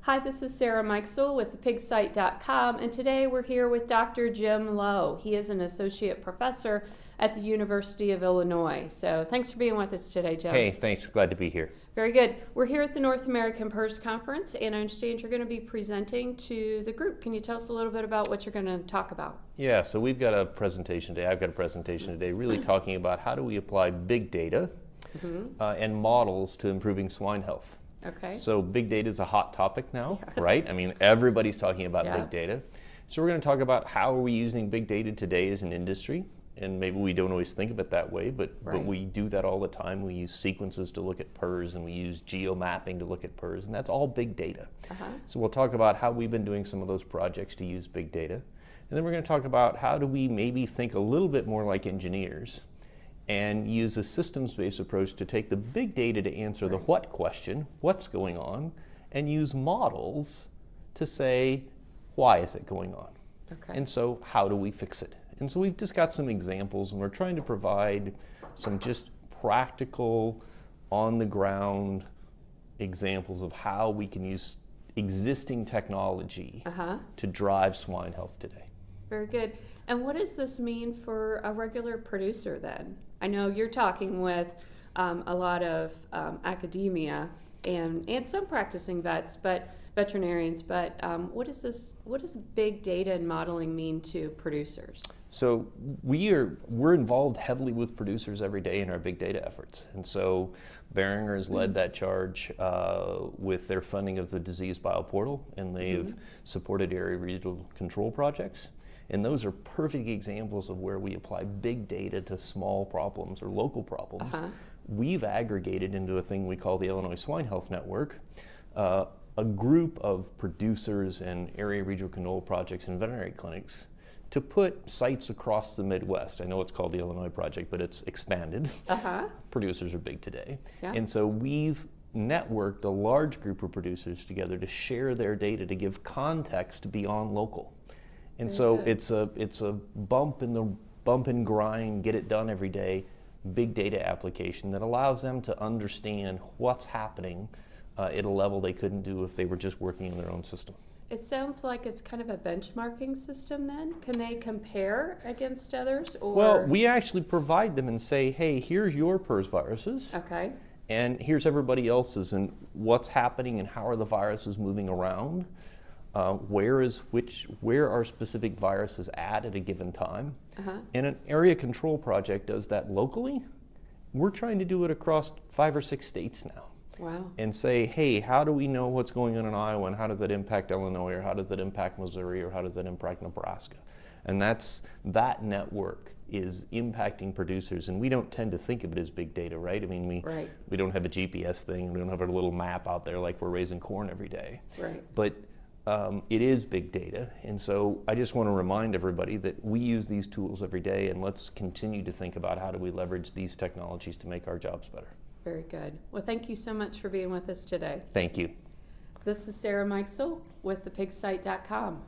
Hi, this is Sarah Mikesell with ThePigSite.com, and today we're here with Dr. Jim Lowe. He is an associate professor at the University of Illinois. So thanks for being with us today, Jim. Hey, thanks. Glad to be here. Very good. We're here at the North American PRRS conference, and I understand you're going to be presenting to the group. Can you tell us a little bit about what you're going to talk about? Yeah, so we've got a presentation today. I've got a presentation today really talking about how do we apply big data and models to improving swine health. Okay. So big data is a hot topic now, Yes. right? I mean, everybody's talking about Yeah. big data. So we're going to talk about how are we using big data today as an industry. And maybe we don't always think of it that way, but we do that all the time. We use sequences to look at PRRS, and we use geomapping to look at PRRS, and that's all big data. So we'll talk about how we've been doing some of those projects to use big data. And then we're going to talk about how do we maybe think a little bit more like engineers and use a systems-based approach to take the big data to answer the what question, what's going on, and use models to say, why is it going on? Okay. And so how do we fix it? And so we've just got some examples, and we're trying to provide some just practical, on-the-ground examples of how we can use existing technology to drive swine health today. Very good. And what does this mean for a regular producer then? I know you're talking with a lot of academia and some practicing veterinarians, but what does big data and modeling mean to producers? So we're involved heavily with producers every day in our big data efforts. And so Behringer has led that charge with their funding of the Disease Bioportal, and they've supported area regional control projects. And those are perfect examples of where we apply big data to small problems or local problems. We've aggregated into a thing we call the Illinois Swine Health Network, a group of producers and area regional control projects and veterinary clinics to put sites across the Midwest. I know it's called the Illinois Project, but it's expanded. Producers are big today. Yeah. And so we've networked a large group of producers together to share their data to give context beyond local. And so it's a bump and grind, get it done every day, big data application that allows them to understand what's happening at a level they couldn't do if they were just working in their own system. It sounds like it's kind of a benchmarking system then. Can they compare against others? Or? Well, we actually provide them and say, hey, here's your PRRS viruses. Okay. And here's everybody else's, and what's happening and how are the viruses moving around. Where are specific viruses at a given time. And an area control project does that locally. We're trying to do it across 5 or 6 states now. Wow. And say, hey, how do we know what's going on in Iowa, and how does that impact Illinois, or how does that impact Missouri, or how does that impact Nebraska? And that network is impacting producers, and we don't tend to think of it as big data, right? I mean, we don't have a GPS thing, we don't have a little map out there like we're raising corn every day. Right. But it is big data, and so I just want to remind everybody that we use these tools every day, and let's continue to think about how do we leverage these technologies to make our jobs better. Very good. Well, thank you so much for being with us today. Thank you. This is Sarah Mikesell with ThePigSite.com.